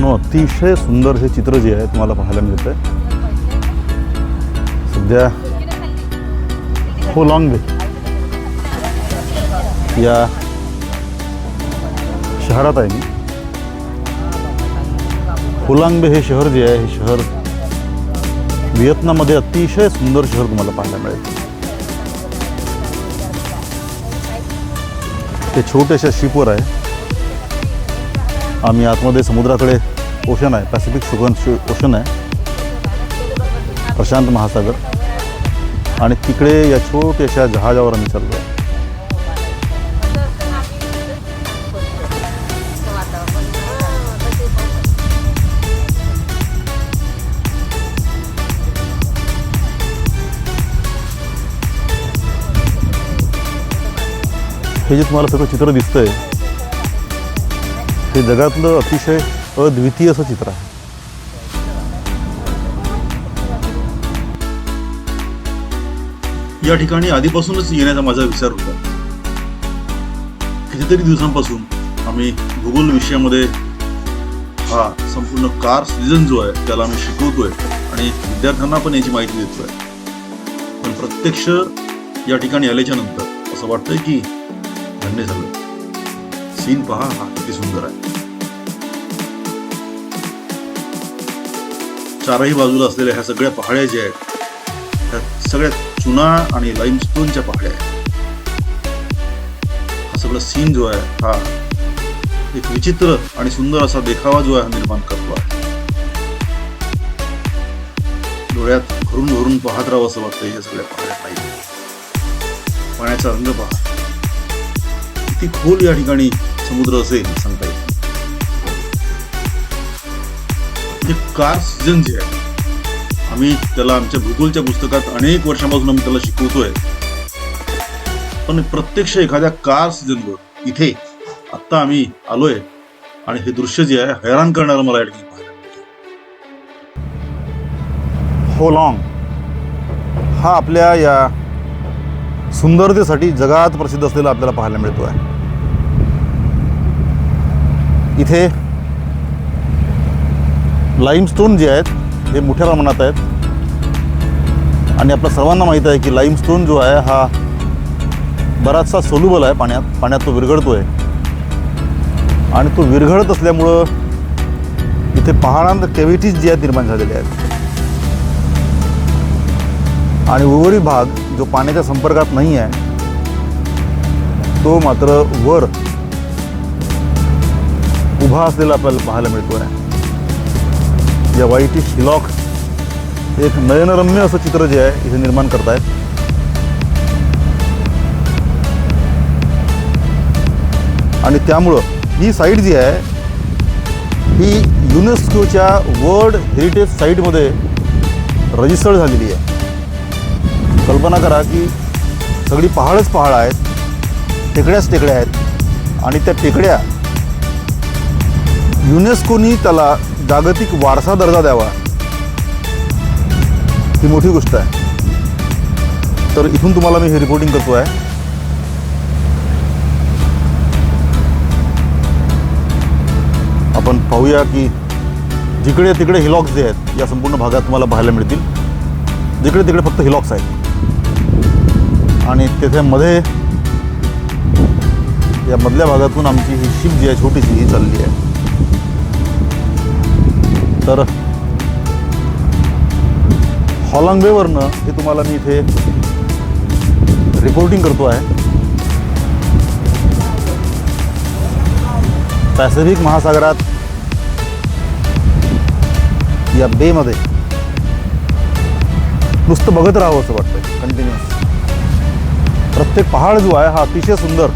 मित्रांनो, अतिशय सुंदर हे चित्र जे आहे तुम्हाला पाहायला मिळतं आहे सध्या होलांग बे या शहरात आहे मी. होलांग बे हे शहर जे आहे, हे शहर व्हिएतनाममध्ये अतिशय सुंदर शहर तुम्हाला पाहायला मिळेल. ते छोट्याशा शिपवर आहे. आम्ही आतमध्ये समुद्राकडे ओशन आहे, पॅसिफिक ओशन आहे, प्रशांत महासागर, आणि तिकडे या छोट्याशा जहाजावर आम्ही चाललो आहे. हे जे तुम्हाला सगळं चित्र दिसतंय हे जगातलं अतिशय अद्वितीय असं चित्र आहे. या ठिकाणी आधीपासूनच येण्याचा माझा विचार होता. कितीतरी दिवसांपासून आम्ही भूगोल विषयामध्ये हा संपूर्ण कार सीझन जो आहे त्याला आम्ही शिकवतोय आणि विद्यार्थ्यांना पण याची माहिती देतोय. पण प्रत्यक्ष या ठिकाणी आल्याच्या नंतर असं वाटतंय की धन्य झालं. सीन पहा हा किती सुंदर आहे. चारही बाजूला असलेल्या ह्या सगळ्या पहाड्या ज्या आहेत त्या सगळ्या चुना आणि लाईमस्टोनच्या पहाड्या आहेत. हा सगळा सीन जो आहे हा एक विचित्र आणि सुंदर असा देखावा जो आहे निर्माण करतो आहे. डोळ्यात भरून भरून पाहत राहावं असं वाटतं या सगळ्या पहाड्या नाही. पाण्याचा रंग पहा, किती खोल या ठिकाणी समुद्र असेल सांगता येईल. कार सीझन जे आहे आम्ही त्याला आमच्या भूगोलच्या पुस्तकात अनेक वर्षांपासून आम्ही त्याला शिकवतोय. पण प्रत्यक्ष एखाद्या कार सीझनवर इथे आत्ता आम्ही आलोय आणि हे दृश्य जे आहे हैराण करणारं मला या ठिकाणी पाहायला मिळतं. होलांग हा आपल्या या सुंदरतेसाठी जगात प्रसिद्ध असलेला आपल्याला पाहायला मिळतो आहे. इथे लाईमस्टोन जे आहेत हे मोठ्या प्रमाणात आहेत आणि आपल्या सर्वांना माहीत आहे की लाईमस्टोन जो आहे हा बराचसा सोल्युबल आहे पाण्यात तो विरघळतो आहे आणि तो विरघळत असल्यामुळं इथे पहाडांत केव्हिटीज जे आहेत निर्माण झालेले आहेत आणि उर्वरित भाग जो पाण्याच्या संपर्कात नाही आहे तो मात्र वर उभा असलेला आपल्याला पाहायला मिळतो आहे. या व्हाईटिश हिलॉक एक नयनरम्य असं चित्र जे आहे इथे निर्माण करतायत. आणि त्यामुळं ही साईट जी आहे ही युनेस्कोच्या वर्ल्ड हेरिटेज साईटमध्ये रजिस्टर्ड झालेली आहे. कल्पना करा की सगळी पहाडच पहाड आहेत, टेकड्याच टेकड्या आहेत आणि त्या टेकड्या युनेस्कोनी त्याला जागतिक वारसा दर्जा द्यावा ही मोठी गोष्ट आहे. तर इथून तुम्हाला मी हे रिपोर्टिंग करतो आहे. आपण पाहूया की जिकडे तिकडे हिलॉक्स जे आहेत या संपूर्ण भागात तुम्हाला पाहायला मिळतील. जिकडे तिकडे फक्त हिलॉक्स आहेत आणि तेथे मध्ये या मधल्या भागातून आमची ही शिप जी आहे छोटीशी ही चालली आहे. तर होलांग बेवरनं हे तुम्हाला मी इथे रिपोर्टिंग करतो आहे. पॅसिफिक महासागरात या बेमध्ये नुसतं बघत राहावं असं वाटतं कंटिन्युअस. प्रत्येक पहाड जो आहे हा अतिशय सुंदर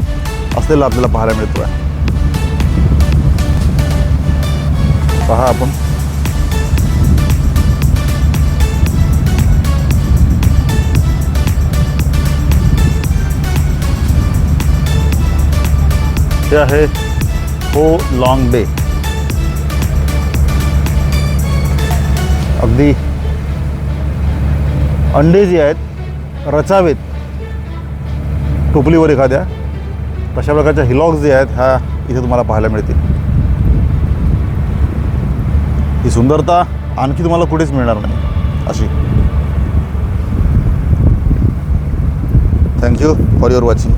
असलेला आपल्याला पाहायला मिळतो आहे. पहा आपण हे आहे होलांग बे. अगदी अंडे जे आहेत रचावेत टोपलीवर एखाद्या तशा प्रकारच्या हिलॉक्स जे आहेत ह्या इथे तुम्हाला पाहायला मिळतील. ही सुंदरता आणखी तुम्हाला कुठेच मिळणार नाही अशी. Thank you for your watching.